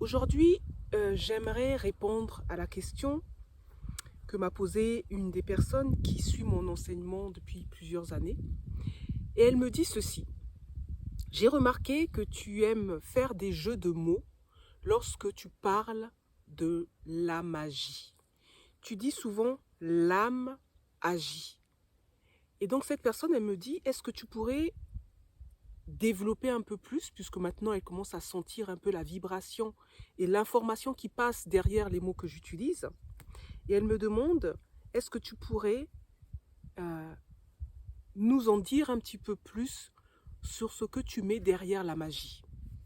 Aujourd'hui, j'aimerais répondre à la question que m'a posée une des personnes qui suit mon enseignement depuis plusieurs années. Et elle me dit ceci. J'ai remarqué que tu aimes faire des jeux de mots lorsque tu parles de la magie. Tu dis souvent l'âme agit. Et donc cette personne, elle me dit, est-ce que tu pourrais développer un peu plus, puisque maintenant elle commence à sentir un peu la vibration et l'information qui passe derrière les mots que j'utilise. Et elle me demande, est-ce que tu pourrais nous en dire un petit peu plus sur ce que tu mets derrière la magie?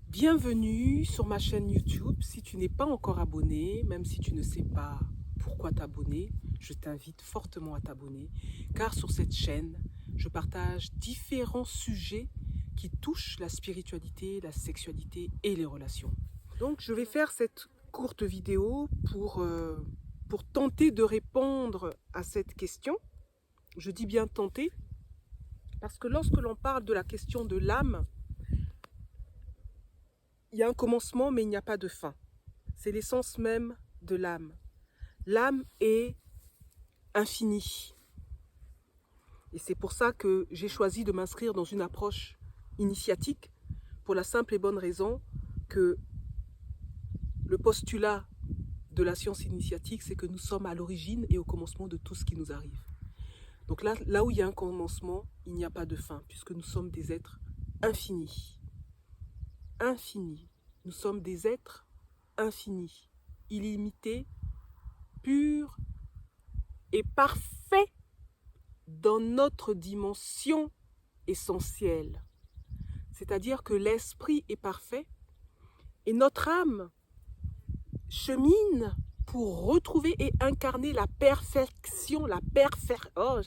Bienvenue sur ma chaîne YouTube. Si tu n'es pas encore abonné, même si tu ne sais pas pourquoi t'abonner, je t'invite fortement à t'abonner, car sur cette chaîne, je partage différents sujets qui touchent la spiritualité, la sexualité et les relations. Donc je vais faire cette courte vidéo pour tenter de répondre à cette question. Je dis bien tenter, parce que lorsque l'on parle de la question de l'âme, il y a un commencement mais il n'y a pas de fin. C'est l'essence même de l'âme. L'âme est infinie. Et c'est pour ça que j'ai choisi de m'inscrire dans une approche initiatique, pour la simple et bonne raison que le postulat de la science initiatique, c'est que nous sommes à l'origine et au commencement de tout ce qui nous arrive. Donc là où il y a un commencement, il n'y a pas de fin, puisque nous sommes des êtres infinis. Infinis. Nous sommes des êtres infinis, illimités, purs et parfaits dans notre dimension essentielle. C'est-à-dire que l'esprit est parfait et notre âme chemine pour retrouver et incarner la perfection, la perfection. Oh,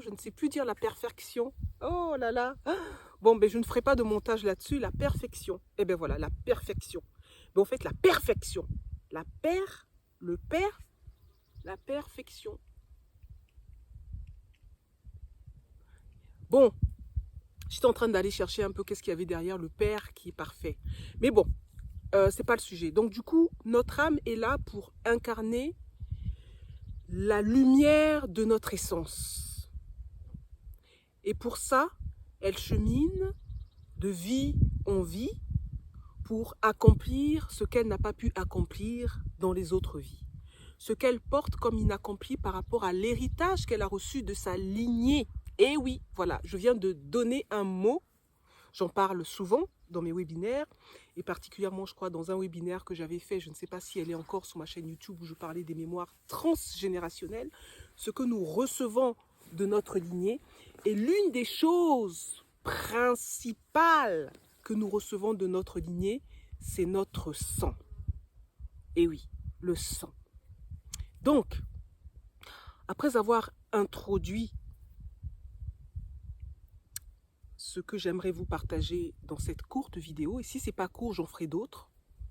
je ne sais plus dire la perfection. Oh là là. Bon, ben je ne ferai pas de montage là-dessus. La perfection. Eh bien voilà, la perfection. Mais en fait, la perfection. La perfection. Bon, j'étais en train d'aller chercher un peu qu'est-ce qu'il y avait derrière le Père qui est parfait. Mais bon, c'est pas le sujet. Donc du coup, notre âme est là pour incarner la lumière de notre essence. Et pour ça, elle chemine de vie en vie pour accomplir ce qu'elle n'a pas pu accomplir dans les autres vies. Ce qu'elle porte comme inaccompli par rapport à l'héritage qu'elle a reçu de sa lignée. Et oui, voilà, je viens de donner un mot. J'en parle souvent dans mes webinaires, et particulièrement, je crois, dans un webinaire que j'avais fait, je ne sais pas si elle est encore sur ma chaîne YouTube, où je parlais des mémoires transgénérationnelles, ce que nous recevons de notre lignée. Et l'une des choses principales que nous recevons de notre lignée, c'est notre sang. Et oui, le sang. Donc, après avoir introduit ce que j'aimerais vous partager dans cette courte vidéo, et si ce n'est pas court, j'en ferai d'autres,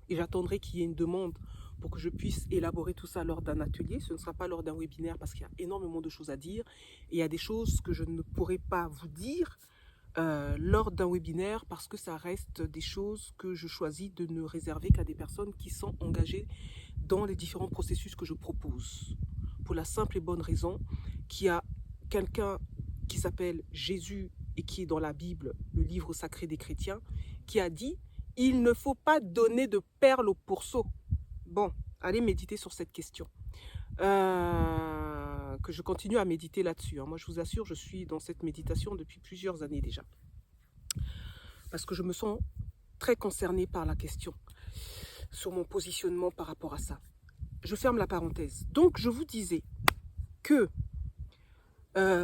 et j'attendrai qu'il y ait une demande pour que je puisse élaborer tout ça lors d'un atelier. Ce ne sera pas lors d'un webinaire parce qu'il y a énormément de choses à dire, et il y a des choses que je ne pourrai pas vous dire lors d'un webinaire parce que ça reste des choses que je choisis de ne réserver qu'à des personnes qui sont engagées dans les différents processus que je propose. Pour la simple et bonne raison qu'il y a quelqu'un qui s'appelle Jésus et qui est dans la Bible, le livre sacré des chrétiens, qui a dit « Il ne faut pas donner de perles au pourceau ». Bon, allez méditer sur cette question. Que je continue à méditer là-dessus. Moi, je vous assure, je suis dans cette méditation depuis plusieurs années déjà. Parce que je me sens très concernée par la question, sur mon positionnement par rapport à ça. Je ferme la parenthèse. Donc, je vous disais que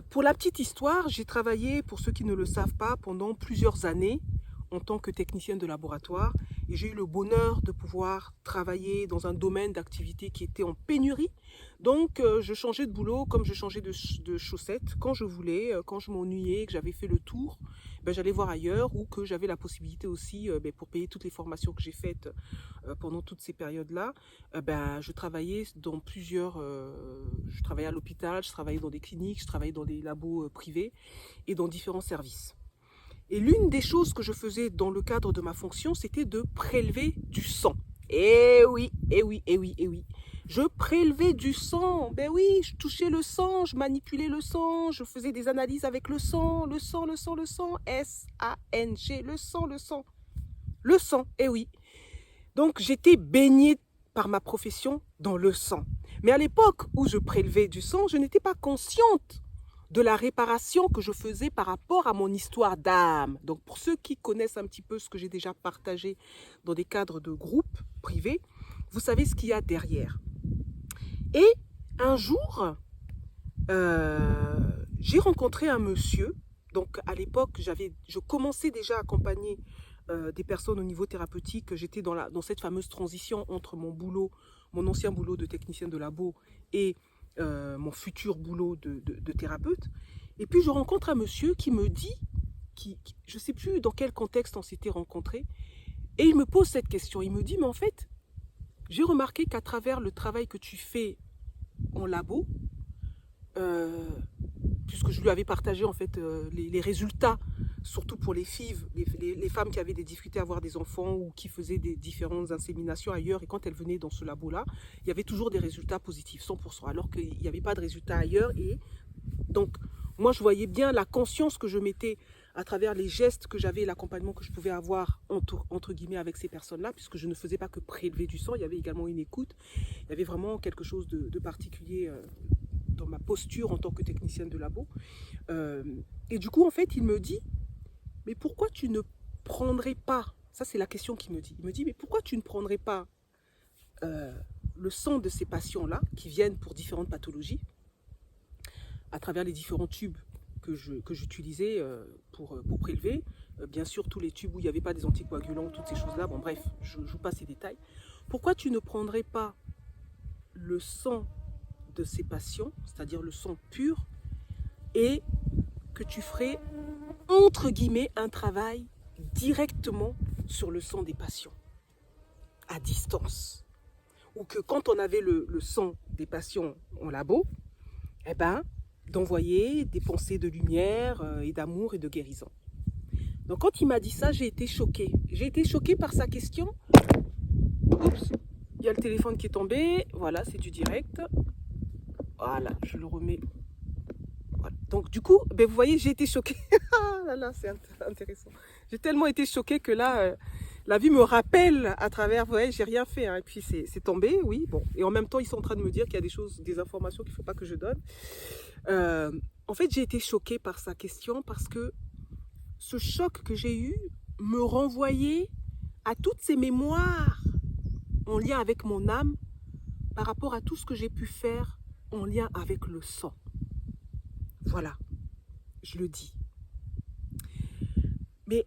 pour la petite histoire, j'ai travaillé, pour ceux qui ne le savent pas, pendant plusieurs années en tant que technicienne de laboratoire, et j'ai eu le bonheur de pouvoir travailler dans un domaine d'activité qui était en pénurie. Donc je changeais de boulot comme je changeais de chaussettes quand je voulais, quand je m'ennuyais, que j'avais fait le tour, j'allais voir ailleurs, ou que j'avais la possibilité aussi, pour payer toutes les formations que j'ai faites pendant toutes ces périodes-là, je travaillais dans plusieurs... je travaillais à l'hôpital, je travaillais dans des cliniques, je travaillais dans des labos privés et dans différents services. Et l'une des choses que je faisais dans le cadre de ma fonction, c'était de prélever du sang. Eh oui, eh oui, eh oui, eh oui. Je prélevais du sang. Ben oui, je touchais le sang, je manipulais le sang, je faisais des analyses avec le sang, le sang, le sang, le sang. S-A-N-G, le sang, le sang. Le sang, eh oui. Donc j'étais baignée par ma profession dans le sang. Mais à l'époque où je prélevais du sang, je n'étais pas consciente de la réparation que je faisais par rapport à mon histoire d'âme. Donc pour ceux qui connaissent un petit peu ce que j'ai déjà partagé dans des cadres de groupe privés, vous savez ce qu'il y a derrière. Et un jour, j'ai rencontré un monsieur. Donc à l'époque, je commençais déjà à accompagner des personnes au niveau thérapeutique. J'étais dans cette fameuse transition entre mon boulot, mon ancien boulot de technicien de labo et mon futur boulot de thérapeute. Et puis je rencontre un monsieur qui me dit, je ne sais plus dans quel contexte on s'était rencontrés, et il me pose cette question. Il me dit, mais en fait, j'ai remarqué qu'à travers le travail que tu fais en labo, puisque je lui avais partagé en fait les résultats, surtout pour les filles, les femmes qui avaient des difficultés à avoir des enfants ou qui faisaient des différentes inséminations ailleurs, et quand elles venaient dans ce labo-là, il y avait toujours des résultats positifs, 100%, alors qu'il n'y avait pas de résultats ailleurs. Et donc, moi, je voyais bien la conscience que je mettais à travers les gestes que j'avais, l'accompagnement que je pouvais avoir, entre guillemets, avec ces personnes-là, puisque je ne faisais pas que prélever du sang, il y avait également une écoute, il y avait vraiment quelque chose de particulier dans ma posture en tant que technicienne de labo. Et du coup, en fait, il me dit, mais pourquoi tu ne prendrais pas, ça c'est la question qu'il me dit, il me dit, mais pourquoi tu ne prendrais pas le sang de ces patients-là, qui viennent pour différentes pathologies, à travers les différents tubes que j'utilisais pour prélever, bien sûr tous les tubes où il n'y avait pas des anticoagulants, toutes ces choses-là, bon bref, je ne joue pas ces détails. Pourquoi tu ne prendrais pas le sang de ces patients, c'est-à-dire le sang pur, et que tu ferais, entre guillemets, un travail directement sur le sang des patients, à distance. Ou que quand on avait le sang des patients en labo, eh ben, d'envoyer des pensées de lumière et d'amour et de guérison. Donc quand il m'a dit ça, j'ai été choquée. J'ai été choquée par sa question. Oups, il y a le téléphone qui est tombé. Voilà, c'est du direct. Voilà, je le remets. Voilà. Donc du coup, ben, vous voyez, j'ai été choquée. Ah là là, c'est intéressant. J'ai tellement été choquée que là, la vie me rappelle à travers, vous voyez, j'ai rien fait. Hein, et puis c'est tombé, oui. Bon. Et en même temps, ils sont en train de me dire qu'il y a des choses, des informations qu'il ne faut pas que je donne. En fait, j'ai été choquée par sa question parce que ce choc que j'ai eu me renvoyait à toutes ces mémoires en lien avec mon âme par rapport à tout ce que j'ai pu faire en lien avec le sang. Voilà, je le dis. Mais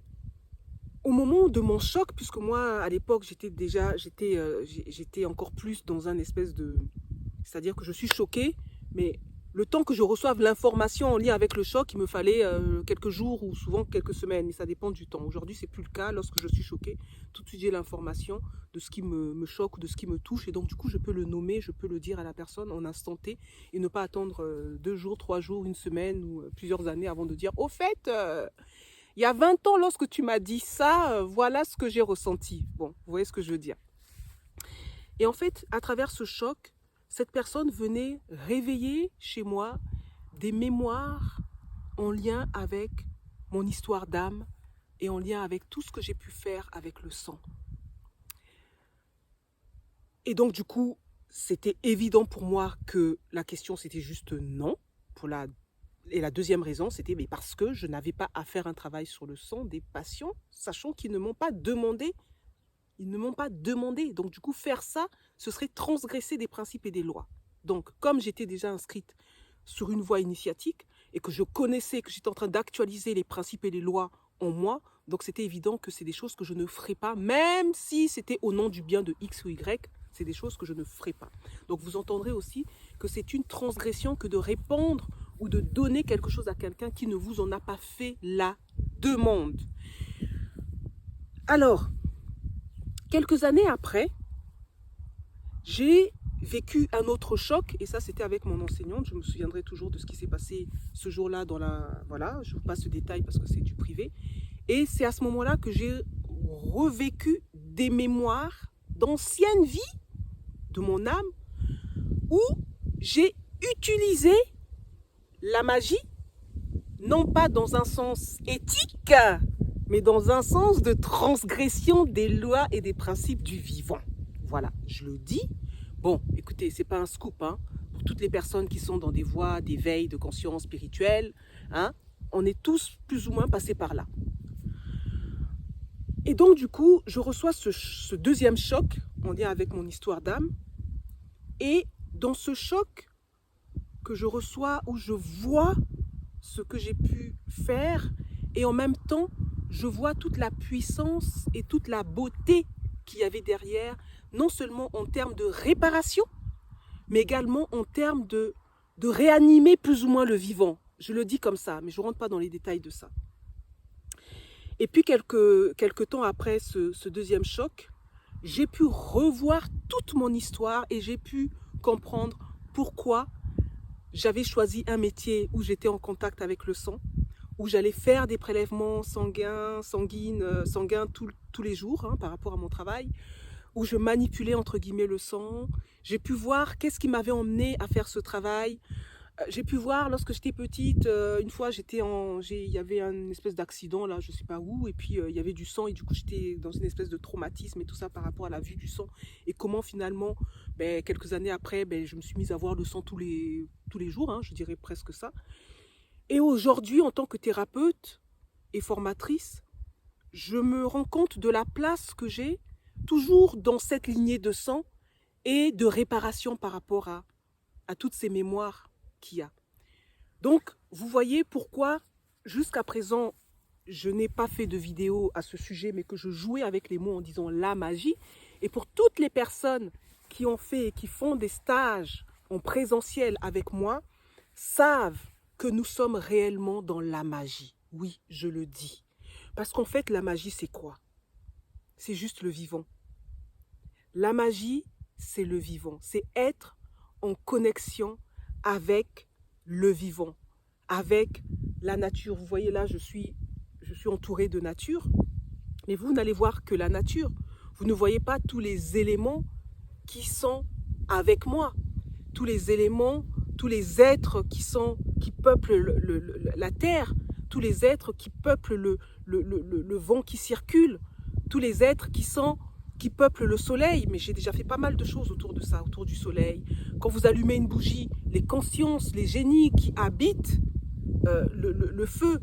au moment de mon choc, puisque moi, à l'époque, j'étais encore plus dans un espèce de... C'est-à-dire que je suis choquée, mais le temps que je reçoive l'information en lien avec le choc, il me fallait quelques jours ou souvent quelques semaines, mais ça dépend du temps. Aujourd'hui, ce n'est plus le cas. Lorsque je suis choquée, tout de suite, j'ai l'information de ce qui me choque, de ce qui me touche. Et donc, du coup, je peux le nommer, je peux le dire à la personne en instant T et ne pas attendre 2 jours, 3 jours, une semaine ou plusieurs années avant de dire « Au fait, il y a 20 ans, lorsque tu m'as dit ça, voilà ce que j'ai ressenti. » Bon, vous voyez ce que je veux dire. Et en fait, à travers ce choc, cette personne venait réveiller chez moi des mémoires en lien avec mon histoire d'âme et en lien avec tout ce que j'ai pu faire avec le sang. Et donc, du coup, c'était évident pour moi que la question, c'était juste non. Et la deuxième raison, c'était parce que je n'avais pas à faire un travail sur le sang des patients, sachant qu'ils ne m'ont pas demandé. Ils ne m'ont pas demandé. Donc, du coup, faire ça, ce serait transgresser des principes et des lois. Donc, comme j'étais déjà inscrite sur une voie initiatique et que je connaissais, que j'étais en train d'actualiser les principes et les lois en moi, donc c'était évident que c'est des choses que je ne ferais pas, même si c'était au nom du bien de X ou Y, c'est des choses que je ne ferais pas. Donc, vous entendrez aussi que c'est une transgression que de répondre ou de donner quelque chose à quelqu'un qui ne vous en a pas fait la demande. Alors, quelques années après, j'ai vécu un autre choc, et ça c'était avec mon enseignante. Je me souviendrai toujours de ce qui s'est passé ce jour-là dans la... Voilà, je vous passe ce détail parce que c'est du privé. Et c'est à ce moment-là que j'ai revécu des mémoires d'anciennes vies de mon âme où j'ai utilisé la magie, non pas dans un sens éthique, mais dans un sens de transgression des lois et des principes du vivant. Voilà, je le dis. Bon, écoutez, c'est pas un scoop, hein, pour toutes les personnes qui sont dans des voies d'éveil de conscience spirituelle, hein, on est tous plus ou moins passés par là. Et donc, du coup, je reçois ce deuxième choc en lien avec mon histoire d'âme. Et dans ce choc que je reçois, où je vois ce que j'ai pu faire, et en même temps, je vois toute la puissance et toute la beauté qu'il y avait derrière, non seulement en termes de réparation, mais également en termes de réanimer plus ou moins le vivant. Je le dis comme ça, mais je ne rentre pas dans les détails de ça. Et puis, quelques temps après ce deuxième choc, j'ai pu revoir toute mon histoire et j'ai pu comprendre pourquoi j'avais choisi un métier où j'étais en contact avec le sang, où j'allais faire des prélèvements sanguins tous les jours, hein, par rapport à mon travail, où je manipulais entre guillemets le sang. J'ai pu voir qu'est-ce qui m'avait emmené à faire ce travail. J'ai pu voir lorsque j'étais petite, une fois il y avait une espèce d'accident là, je sais pas où, et puis il y avait du sang et du coup j'étais dans une espèce de traumatisme et tout ça par rapport à la vue du sang et comment finalement, quelques années après, je me suis mise à voir le sang tous les jours, hein, je dirais presque ça. Et aujourd'hui, en tant que thérapeute et formatrice, je me rends compte de la place que j'ai toujours dans cette lignée de sang et de réparation par rapport à toutes ces mémoires qu'il y a. Donc, vous voyez pourquoi, jusqu'à présent, je n'ai pas fait de vidéo à ce sujet, mais que je jouais avec les mots en disant la magie. Et pour toutes les personnes qui ont fait et qui font des stages en présentiel avec moi, savent que nous sommes réellement dans la magie. Oui, je le dis. Parce qu'en fait, la magie, c'est quoi? C'est juste le vivant. La magie, c'est le vivant. C'est être en connexion avec le vivant, avec la nature. Vous voyez là, je suis entourée de nature, mais vous n'allez voir que la nature. Vous ne voyez pas tous les éléments qui sont avec moi, tous les éléments, tous les êtres qui peuplent la terre, tous les êtres qui peuplent le vent qui circule, tous les êtres qui peuplent le soleil. Mais j'ai déjà fait pas mal de choses autour de ça, autour du soleil. Quand vous allumez une bougie, les consciences, les génies qui habitent le feu,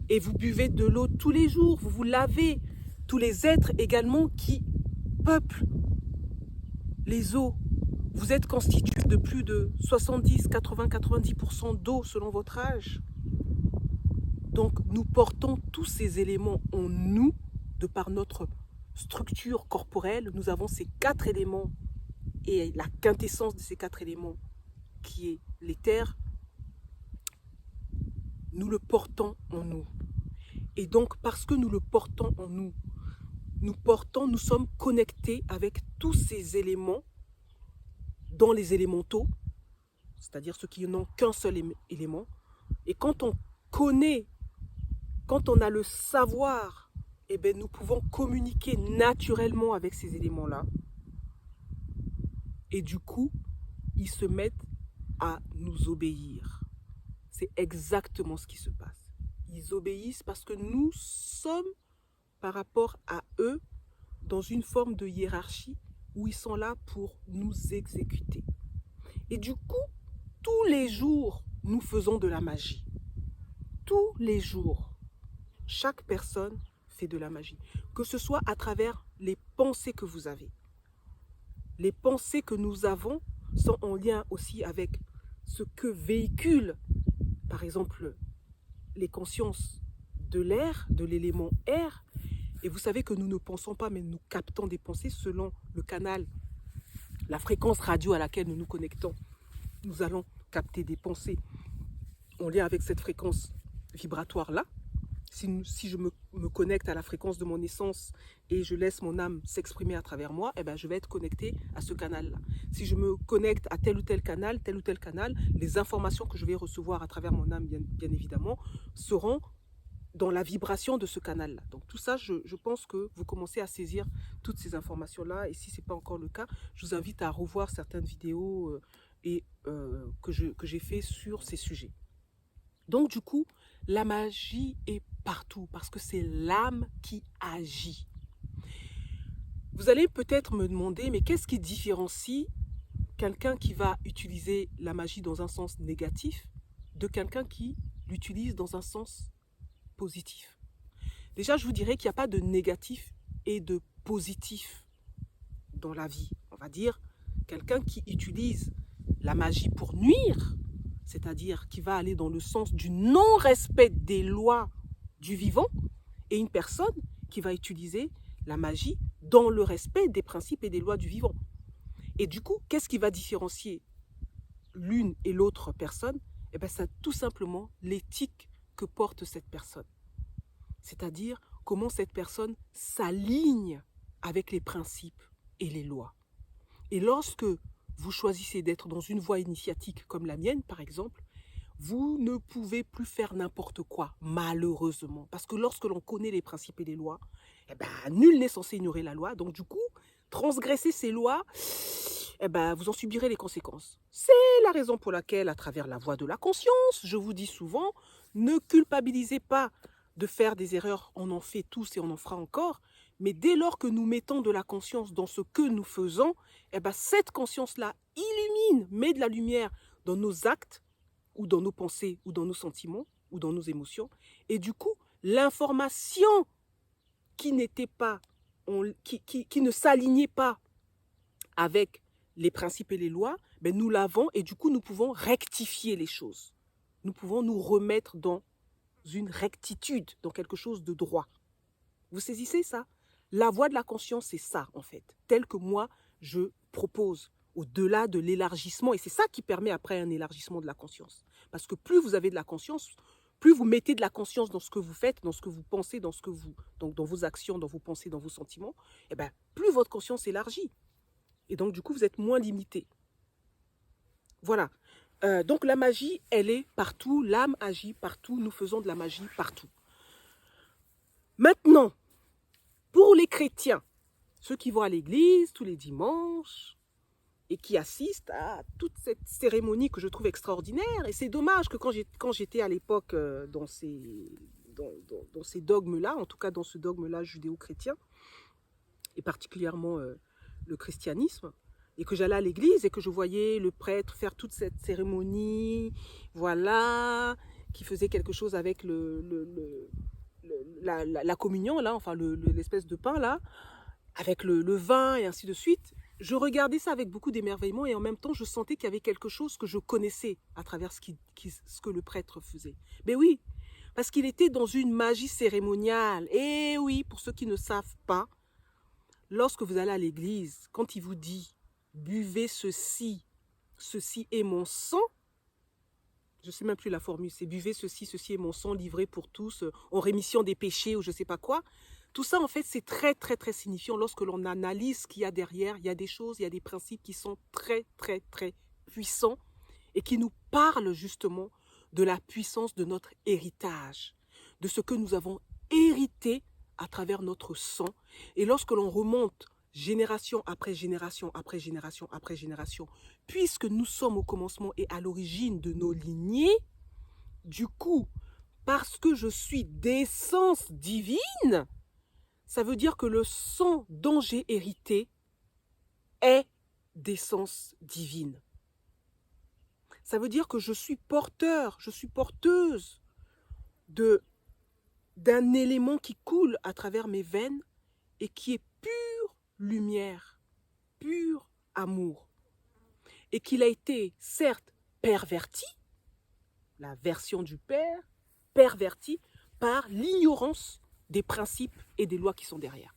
et vous buvez de l'eau tous les jours, vous vous lavez, tous les êtres également qui peuplent les eaux. Vous êtes constitué de plus de 70, 80, 90% d'eau selon votre âge. Donc nous portons tous ces éléments en nous, de par notre structure corporelle. Nous avons ces 4 éléments et la quintessence de ces 4 éléments qui est l'éther, nous le portons en nous. Et donc parce que nous le portons en nous, nous sommes connectés avec tous ces éléments dans les élémentaux, c'est-à-dire ceux qui n'ont qu'un seul élément. Et quand on connaît, quand on a le savoir, nous pouvons communiquer naturellement avec ces éléments-là. Et du coup, ils se mettent à nous obéir. C'est exactement ce qui se passe. Ils obéissent parce que nous sommes, par rapport à eux, dans une forme de hiérarchie où ils sont là pour nous exécuter. Et du coup, tous les jours, nous faisons de la magie. Tous les jours, chaque personne fait de la magie. Que ce soit à travers les pensées que vous avez. Les pensées que nous avons sont en lien aussi avec ce que véhiculent, par exemple, les consciences de l'air, de l'élément air. Et vous savez que nous ne pensons pas, mais nous captons des pensées selon le canal, la fréquence radio à laquelle nous nous connectons. Nous allons capter des pensées en lien avec cette fréquence vibratoire-là. Si je me connecte à la fréquence de mon essence et je laisse mon âme s'exprimer à travers moi, je vais être connecté à ce canal-là. Si je me connecte à tel ou tel canal, les informations que je vais recevoir à travers mon âme, bien évidemment, seront dans la vibration de ce canal-là. Donc tout ça, je pense que vous commencez à saisir toutes ces informations-là. Et si ce n'est pas encore le cas, je vous invite à revoir certaines vidéos que j'ai fait sur ces sujets. Donc du coup, la magie est partout parce que c'est l'âme qui agit. Vous allez peut-être me demander, mais qu'est-ce qui différencie quelqu'un qui va utiliser la magie dans un sens négatif de quelqu'un qui l'utilise dans un sens positif? Déjà, je vous dirais qu'il n'y a pas de négatif et de positif dans la vie. On va dire quelqu'un qui utilise la magie pour nuire, c'est-à-dire qui va aller dans le sens du non-respect des lois du vivant, et une personne qui va utiliser la magie dans le respect des principes et des lois du vivant. Et du coup, qu'est-ce qui va différencier l'une et l'autre personne? Eh bien, c'est tout simplement l'éthique que porte cette personne. C'est-à-dire comment cette personne s'aligne avec les principes et les lois. Et lorsque vous choisissez d'être dans une voie initiatique comme la mienne, par exemple, vous ne pouvez plus faire n'importe quoi, malheureusement. Parce que lorsque l'on connaît les principes et les lois, eh ben, nul n'est censé ignorer la loi. Donc du coup, transgresser ces lois, eh ben, vous en subirez les conséquences. C'est la raison pour laquelle, à travers la voie de la conscience, je vous dis souvent, ne culpabilisez pas de faire des erreurs, on en fait tous et on en fera encore, mais dès lors que nous mettons de la conscience dans ce que nous faisons, eh ben, cette conscience-là illumine, met de la lumière dans nos actes, ou dans nos pensées, ou dans nos sentiments, ou dans nos émotions, et du coup, l'information qui n'était pas, qui ne s'alignait pas avec les principes et les lois, ben nous l'avons et du coup nous pouvons rectifier les choses. Nous pouvons nous remettre dans une rectitude, dans quelque chose de droit. Vous saisissez ça? La voie de la conscience, c'est ça en fait, tel que moi je propose, au-delà de l'élargissement, et c'est ça qui permet après un élargissement de la conscience. Parce que plus vous avez de la conscience, plus vous mettez de la conscience dans ce que vous faites, dans ce que vous pensez, dans vos actions, dans vos pensées, dans vos sentiments, et ben, plus votre conscience s'élargit. Et donc, du coup, vous êtes moins limité. Voilà. Donc, la magie, elle est partout. L'âme agit partout. Nous faisons de la magie partout. Maintenant, pour les chrétiens, ceux qui vont à l'église tous les dimanches et qui assistent à toute cette cérémonie que je trouve extraordinaire, et c'est dommage que quand j'étais à l'époque dans ces dogmes-là, en tout cas dans ce dogme-là judéo-chrétien, et particulièrement le christianisme, et que j'allais à l'église et que je voyais le prêtre faire toute cette cérémonie, voilà, qui faisait quelque chose avec la communion, là, enfin l'espèce de pain, là, avec le vin et ainsi de suite. Je regardais ça avec beaucoup d'émerveillement et en même temps, je sentais qu'il y avait quelque chose que je connaissais à travers ce que le prêtre faisait. Mais oui, parce qu'il était dans une magie cérémoniale. Et oui, pour ceux qui ne savent pas, lorsque vous allez à l'église, quand il vous dit « buvez ceci, ceci est mon sang », je ne sais même plus la formule, c'est « buvez ceci, ceci est mon sang livré pour tous, en rémission des péchés » ou je ne sais pas quoi. Tout ça, en fait, c'est très, très, très signifiant. Lorsque l'on analyse ce qu'il y a derrière, il y a des choses, il y a des principes qui sont très, très, très puissants et qui nous parlent justement de la puissance de notre héritage, de ce que nous avons hérité à travers notre sang. Et lorsque l'on remonte génération après génération, après génération, après génération, puisque nous sommes au commencement et à l'origine de nos lignées, du coup, parce que je suis d'essence divine, ça veut dire que le sang dont j'ai hérité est d'essence divine. Ça veut dire que je suis porteur, je suis porteuse d'un élément qui coule à travers mes veines et qui est pure lumière, pur amour. Et qu'il a été, certes, perverti, la version du Père, perverti par l'ignorance des principes et des lois qui sont derrière.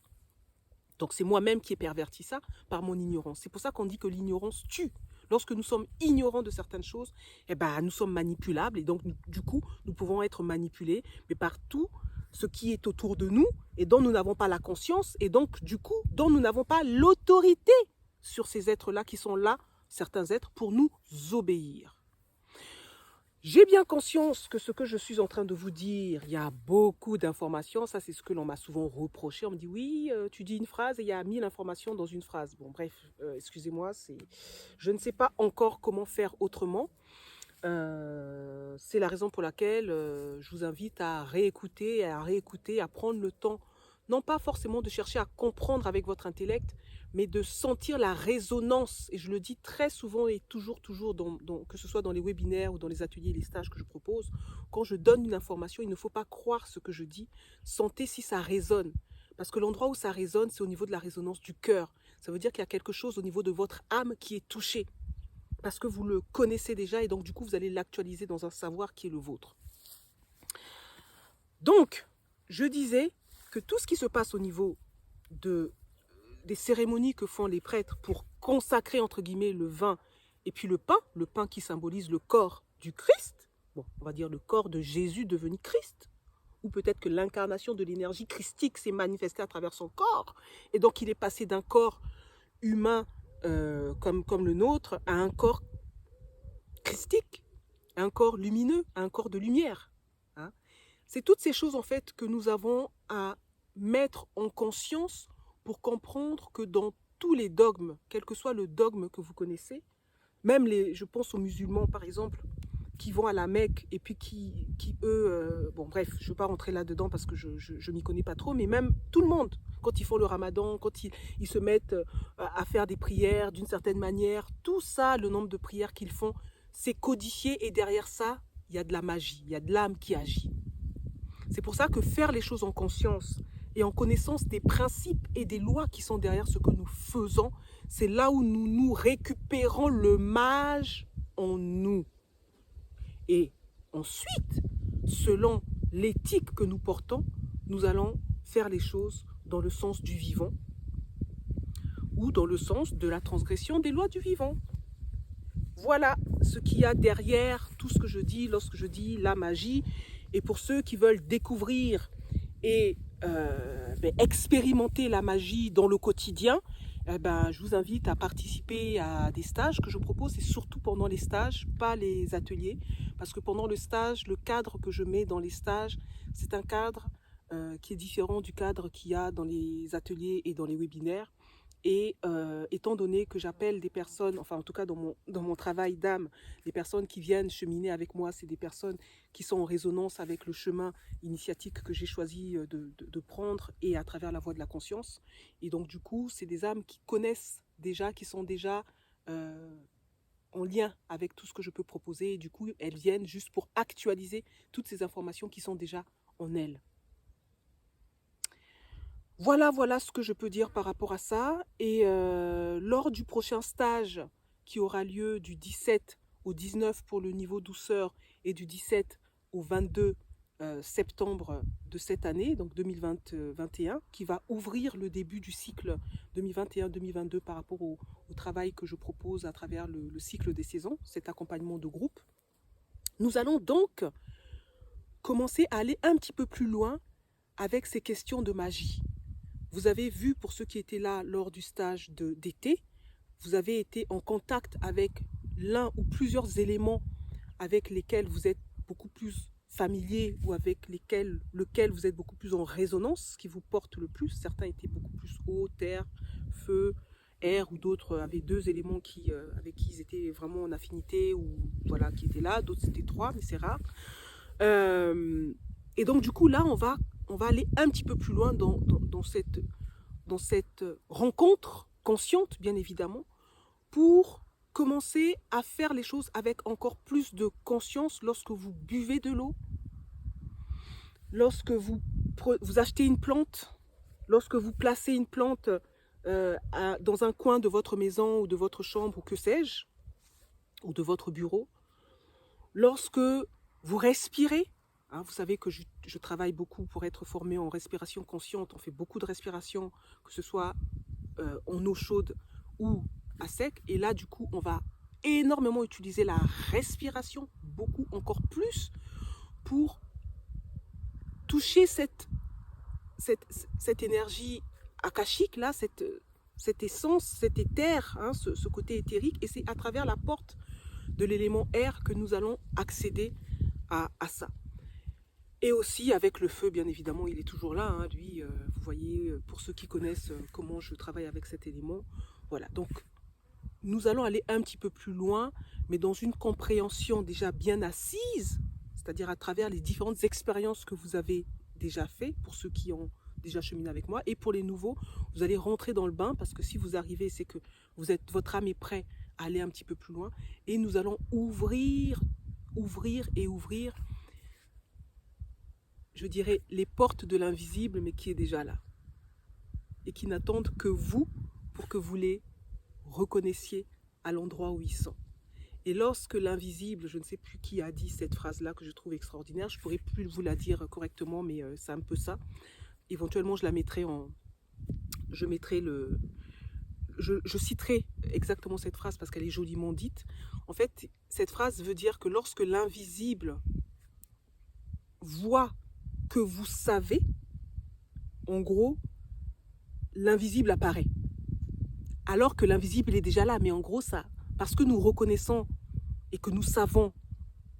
Donc c'est moi-même qui ai perverti ça par mon ignorance. C'est pour ça qu'on dit que l'ignorance tue. Lorsque nous sommes ignorants de certaines choses, eh ben, nous sommes manipulables et donc du coup, nous pouvons être manipulés, mais par tout ce qui est autour de nous et dont nous n'avons pas la conscience et donc du coup, dont nous n'avons pas l'autorité sur ces êtres-là qui sont là, certains êtres, pour nous obéir. J'ai bien conscience que ce que je suis en train de vous dire, il y a beaucoup d'informations. Ça, c'est ce que l'on m'a souvent reproché. On me dit, oui, tu dis une phrase et il y a 1000 informations dans une phrase. Bon, bref, excusez-moi, je ne sais pas encore comment faire autrement. C'est la raison pour laquelle je vous invite à réécouter, à prendre le temps, non pas forcément de chercher à comprendre avec votre intellect, mais de sentir la résonance. Et je le dis très souvent et toujours, que ce soit dans les webinaires ou dans les ateliers et les stages que je propose, quand je donne une information, il ne faut pas croire ce que je dis, sentez si ça résonne. Parce que l'endroit où ça résonne, c'est au niveau de la résonance du cœur. Ça veut dire qu'il y a quelque chose au niveau de votre âme qui est touché parce que vous le connaissez déjà et donc du coup vous allez l'actualiser dans un savoir qui est le vôtre. Donc, je disais que tout ce qui se passe au niveau des cérémonies que font les prêtres pour consacrer entre guillemets le vin et puis le pain qui symbolise le corps du Christ, bon, on va dire le corps de Jésus devenu Christ, ou peut-être que l'incarnation de l'énergie christique s'est manifestée à travers son corps, et donc il est passé d'un corps humain comme le nôtre à un corps christique, à un corps lumineux, à un corps de lumière. Hein. C'est toutes ces choses en fait que nous avons à mettre en conscience pour comprendre que dans tous les dogmes, quel que soit le dogme que vous connaissez, même je pense aux musulmans par exemple, qui vont à la Mecque et puis qui eux, bon bref, je ne veux pas rentrer là-dedans parce que je ne m'y connais pas trop, mais même tout le monde, quand ils font le ramadan, quand ils se mettent à faire des prières d'une certaine manière, tout ça, le nombre de prières qu'ils font, c'est codifié et derrière ça, il y a de la magie, il y a de l'âme qui agit. C'est pour ça que faire les choses en conscience et en connaissance des principes et des lois qui sont derrière ce que nous faisons, c'est là où nous récupérons le mage en nous. Et ensuite, selon l'éthique que nous portons, nous allons faire les choses dans le sens du vivant ou dans le sens de la transgression des lois du vivant. Voilà ce qu'il y a derrière tout ce que je dis lorsque je dis la magie. Et pour ceux qui veulent découvrir et expérimenter la magie dans le quotidien, je vous invite à participer à des stages que je propose, et surtout pendant les stages, pas les ateliers, parce que pendant le stage, le cadre que je mets dans les stages, c'est un cadre qui est différent du cadre qu'il y a dans les ateliers et dans les webinaires. Et étant donné que j'appelle des personnes, enfin en tout cas dans mon travail d'âme, les personnes qui viennent cheminer avec moi, c'est des personnes qui sont en résonance avec le chemin initiatique que j'ai choisi de prendre et à travers la voie de la conscience. Et donc du coup, c'est des âmes qui connaissent déjà, qui sont déjà en lien avec tout ce que je peux proposer. Et du coup, elles viennent juste pour actualiser toutes ces informations qui sont déjà en elles. Voilà ce que je peux dire par rapport à ça. Et lors du prochain stage qui aura lieu du 17 au 19 pour le niveau douceur et du 17 au 22 septembre de cette année, donc 2021, qui va ouvrir le début du cycle 2021-2022 par rapport au travail que je propose à travers le cycle des saisons, cet accompagnement de groupe. Nous allons donc commencer à aller un petit peu plus loin avec ces questions de magie. Vous avez vu, pour ceux qui étaient là lors du stage d'été, vous avez été en contact avec l'un ou plusieurs éléments avec lesquels vous êtes beaucoup plus familier ou avec lequel vous êtes beaucoup plus en résonance, ce qui vous porte le plus. Certains étaient beaucoup plus eau, terre, feu, air, ou d'autres avaient 2 éléments avec qui ils étaient vraiment en affinité, ou voilà, qui étaient là. D'autres c'était 3, mais c'est rare. Et donc du coup là on va aller un petit peu plus loin dans cette rencontre consciente, bien évidemment, pour commencer à faire les choses avec encore plus de conscience lorsque vous buvez de l'eau, lorsque vous achetez une plante, lorsque vous placez une plante dans un coin de votre maison ou de votre chambre ou que sais-je, ou de votre bureau, lorsque vous respirez. Hein, vous savez que je travaille beaucoup pour être formée en respiration consciente. On fait beaucoup de respiration, que ce soit en eau chaude ou à sec. Et là, du coup, on va énormément utiliser la respiration, beaucoup, encore plus, pour toucher cette énergie akashique, là, cette essence, cet éther, hein, ce côté éthérique. Et c'est à travers la porte de l'élément air que nous allons accéder à ça. Et aussi avec le feu, bien évidemment, il est toujours là, hein, lui, vous voyez, pour ceux qui connaissent comment je travaille avec cet élément. Voilà, donc nous allons aller un petit peu plus loin, mais dans une compréhension déjà bien assise, c'est-à-dire à travers les différentes expériences que vous avez déjà faites, pour ceux qui ont déjà cheminé avec moi, et pour les nouveaux, vous allez rentrer dans le bain, parce que si vous arrivez, c'est que votre âme est prête à aller un petit peu plus loin, et nous allons ouvrir, je dirais, les portes de l'invisible, mais qui est déjà là. Et qui n'attendent que vous pour que vous les reconnaissiez à l'endroit où ils sont. Et lorsque l'invisible, je ne sais plus qui a dit cette phrase-là que je trouve extraordinaire, je ne pourrais plus vous la dire correctement, mais c'est un peu ça. Éventuellement, je la mettrai en... Je citerai exactement cette phrase parce qu'elle est joliment dite. En fait, cette phrase veut dire que lorsque l'invisible voit que vous savez, en gros, l'invisible apparaît. Alors que l'invisible est déjà là, mais en gros, ça, parce que nous reconnaissons et que nous savons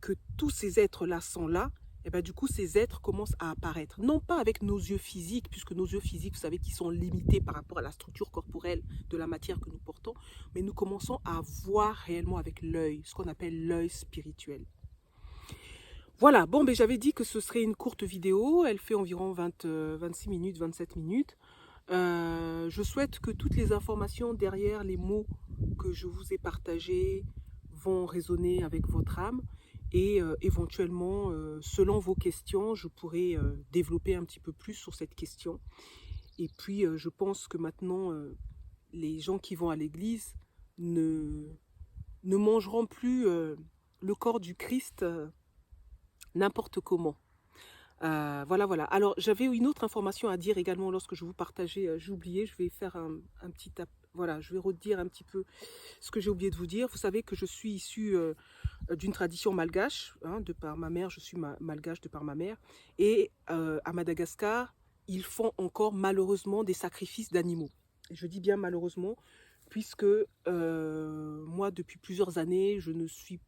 que tous ces êtres-là sont là, et bien du coup, ces êtres commencent à apparaître. Non pas avec nos yeux physiques, puisque nos yeux physiques, vous savez qu'ils sont limités par rapport à la structure corporelle de la matière que nous portons, mais nous commençons à voir réellement avec l'œil, ce qu'on appelle l'œil spirituel. Voilà, bon, ben, j'avais dit que ce serait une courte vidéo, elle fait environ 26 minutes, 27 minutes. Je souhaite que toutes les informations derrière les mots que je vous ai partagés vont résonner avec votre âme et éventuellement, selon vos questions, je pourrai développer un petit peu plus sur cette question. Et puis, je pense que maintenant, les gens qui vont à l'église ne mangeront plus le corps du Christ n'importe comment. Voilà. Alors, j'avais une autre information à dire également lorsque je vous partageais. J'ai oublié, je vais faire un petit... Voilà, je vais redire un petit peu ce que j'ai oublié de vous dire. Vous savez que je suis issue d'une tradition malgache, hein, de par ma mère. Je suis malgache de par ma mère. Et à Madagascar, ils font encore malheureusement des sacrifices d'animaux. Je dis bien malheureusement, puisque moi, depuis plusieurs années, je ne suis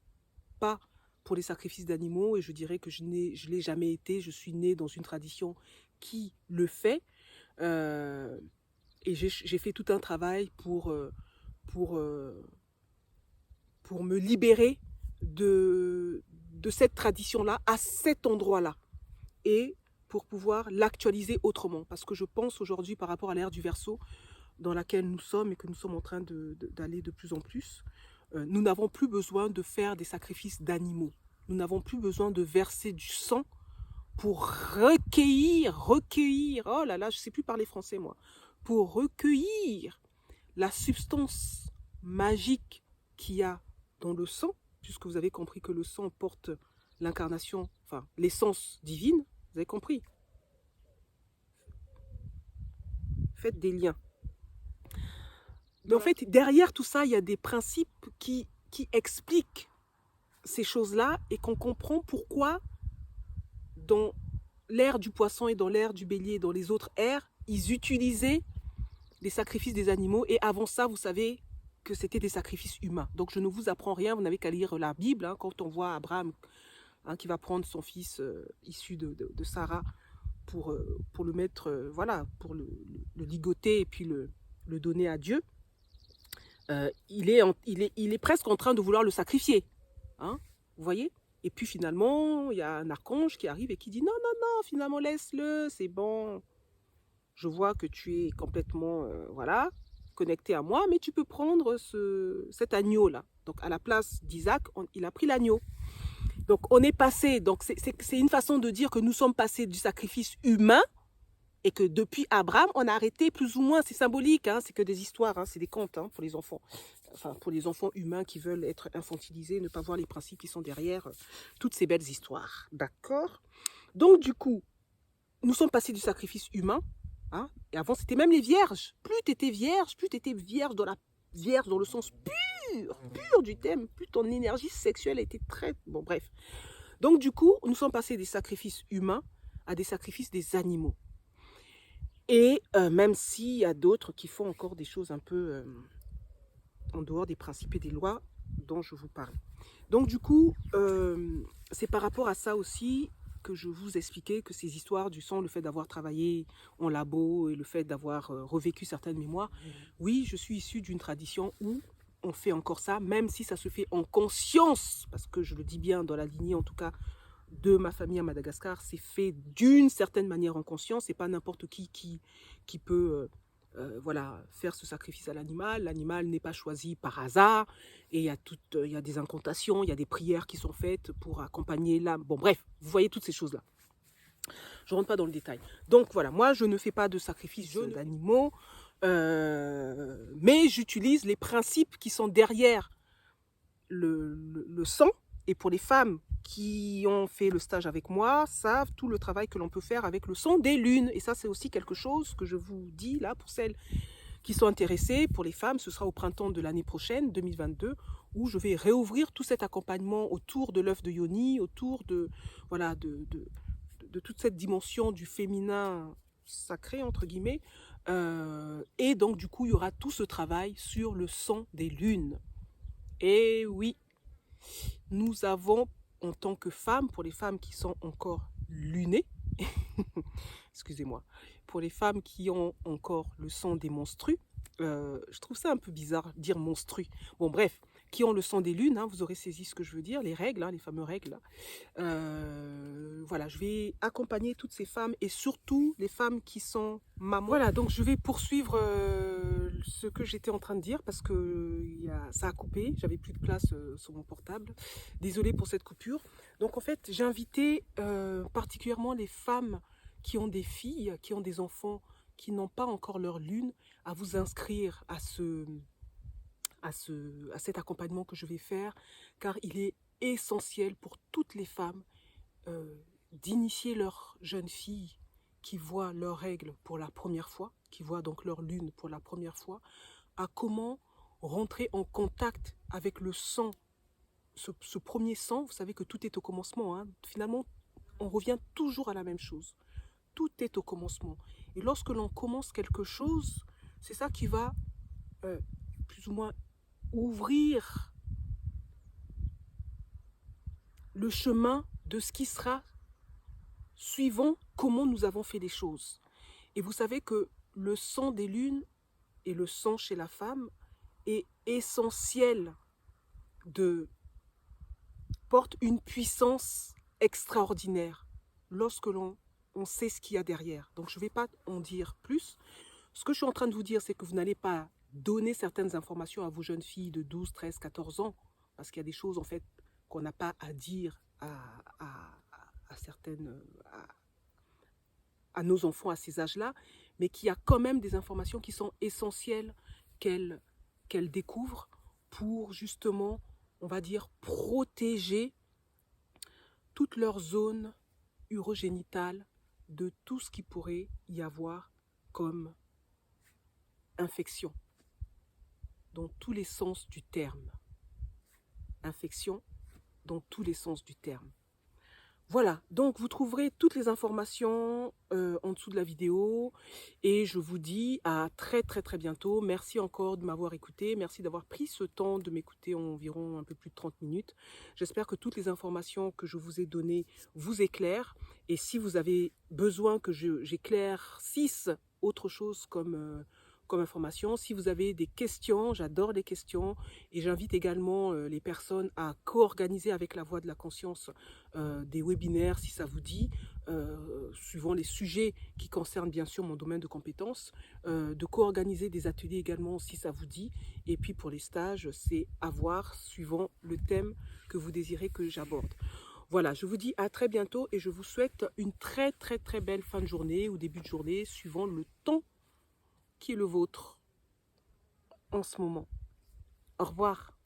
pas pour les sacrifices d'animaux et je dirais que je ne l'ai jamais été. Je suis née dans une tradition qui le fait et j'ai fait tout un travail pour me libérer de cette tradition-là à cet endroit-là et pour pouvoir l'actualiser autrement. Parce que je pense aujourd'hui par rapport à l'ère du Verseau dans laquelle nous sommes et que nous sommes en train d'aller de plus en plus, nous n'avons plus besoin de faire des sacrifices d'animaux. Nous n'avons plus besoin de verser du sang pour recueillir, oh là là, je ne sais plus parler français moi, pour recueillir la substance magique qu'il y a dans le sang, puisque vous avez compris que le sang porte l'incarnation, enfin l'essence divine, vous avez compris. Faites des liens. Mais en fait, derrière tout ça, il y a des principes qui expliquent ces choses-là et qu'on comprend pourquoi dans l'ère du poisson et dans l'ère du bélier et dans les autres ères, ils utilisaient les sacrifices des animaux et avant ça, vous savez que c'était des sacrifices humains. Donc je ne vous apprends rien, vous n'avez qu'à lire la Bible, hein, quand on voit Abraham qui va prendre son fils issu de Sarah pour le mettre, voilà, pour le ligoter et puis le donner à Dieu. Il est presque en train de vouloir le sacrifier. Hein, vous voyez? Et puis finalement, il y a un archange qui arrive et qui dit non, finalement laisse-le, c'est bon. Je vois que tu es complètement, voilà, connecté à moi, mais tu peux prendre cet agneau-là. Donc à la place d'Isaac, il a pris l'agneau. Donc on est passé, donc c'est une façon de dire que nous sommes passés du sacrifice humain et que depuis Abraham, on a arrêté plus ou moins, c'est symbolique, hein, c'est que des histoires, hein, c'est des contes hein, pour les enfants. Enfin, pour les enfants humains qui veulent être infantilisés, ne pas voir les principes qui sont derrière toutes ces belles histoires. D'accord? Donc, du coup, nous sommes passés du sacrifice humain. Hein, et avant, c'était même les vierges. Plus tu étais vierge dans le sens pur du thème, plus ton énergie sexuelle était très... Bon, bref. Donc, du coup, nous sommes passés des sacrifices humains à des sacrifices des animaux. Et même s'il y a d'autres qui font encore des choses un peu... en dehors des principes et des lois dont je vous parle. Donc du coup, c'est par rapport à ça aussi que je vous expliquais que ces histoires du sang, le fait d'avoir travaillé en labo et le fait d'avoir revécu certaines mémoires, oui, je suis issue d'une tradition où on fait encore ça, même si ça se fait en conscience, parce que je le dis bien dans la lignée en tout cas de ma famille à Madagascar, c'est fait d'une certaine manière en conscience, c'est pas n'importe qui peut voilà, faire ce sacrifice à l'animal. L'animal n'est pas choisi par hasard et il y a des incantations, il y a des prières qui sont faites pour accompagner l'âme. Bon bref, vous voyez toutes ces choses-là. Je ne rentre pas dans le détail. Donc voilà, moi je ne fais pas de sacrifice d'animaux, mais j'utilise les principes qui sont derrière le sang. Et pour les femmes qui ont fait le stage avec moi, savent tout le travail que l'on peut faire avec le sang des lunes. Et ça, c'est aussi quelque chose que je vous dis là pour celles qui sont intéressées. Pour les femmes, ce sera au printemps de l'année prochaine, 2022, où je vais réouvrir tout cet accompagnement autour de l'œuf de Yoni, autour de, voilà, de toute cette dimension du féminin sacré, entre guillemets. Et donc, du coup, il y aura tout ce travail sur le sang des lunes. Et oui, nous avons, en tant que femmes, pour les femmes qui sont encore lunées, excusez-moi, pour les femmes qui ont encore le sang des menstrues, je trouve ça un peu bizarre, dire menstrues. Bon, bref, qui ont le sang des lunes, hein, vous aurez saisi ce que je veux dire, les règles, hein, les fameuses règles. Voilà, je vais accompagner toutes ces femmes et surtout les femmes qui sont mamans. Voilà, donc je vais poursuivre ce que j'étais en train de dire parce que ça a coupé, j'avais plus de place sur mon portable. Désolée pour cette coupure. Donc en fait, j'ai invité particulièrement les femmes qui ont des filles, qui ont des enfants, qui n'ont pas encore leur lune, à vous inscrire à cet accompagnement que je vais faire, car il est essentiel pour toutes les femmes d'initier leurs jeunes filles qui voient leurs règles pour la première fois, qui voient donc leur lune pour la première fois, à comment rentrer en contact avec le sang, ce premier sang. Vous savez que tout est au commencement, hein. Finalement, on revient toujours à la même chose. Tout est au commencement. Et lorsque l'on commence quelque chose, c'est ça qui va plus ou moins ouvrir le chemin de ce qui sera suivant comment nous avons fait les choses. Et vous savez que le sang des lunes et le sang chez la femme est essentiel, porte une puissance extraordinaire lorsque l'on sait ce qu'il y a derrière. Donc je ne vais pas en dire plus. Ce que je suis en train de vous dire, c'est que vous n'allez pas donner certaines informations à vos jeunes filles de 12, 13, 14 ans, parce qu'il y a des choses en fait qu'on n'a pas à dire à nos enfants à ces âges-là, mais qu'il y a quand même des informations qui sont essentielles qu'elles découvrent pour justement, on va dire, protéger toute leur zone urogénitale de tout ce qui pourrait y avoir comme infection, dans tous les sens du terme. Infection dans tous les sens du terme. Voilà, donc vous trouverez toutes les informations en dessous de la vidéo et je vous dis à très bientôt. Merci encore de m'avoir écouté, merci d'avoir pris ce temps de m'écouter environ un peu plus de 30 minutes. J'espère que toutes les informations que je vous ai données vous éclairent et si vous avez besoin que j'éclaircisse autre chose comme information. Si vous avez des questions, j'adore les questions et j'invite également les personnes à co-organiser avec la Voix de la Conscience des webinaires si ça vous dit, suivant les sujets qui concernent bien sûr mon domaine de compétences, de co-organiser des ateliers également si ça vous dit et puis pour les stages, c'est à voir suivant le thème que vous désirez que j'aborde. Voilà, je vous dis à très bientôt et je vous souhaite une très belle fin de journée ou début de journée suivant le temps qui est le vôtre en ce moment. Au revoir.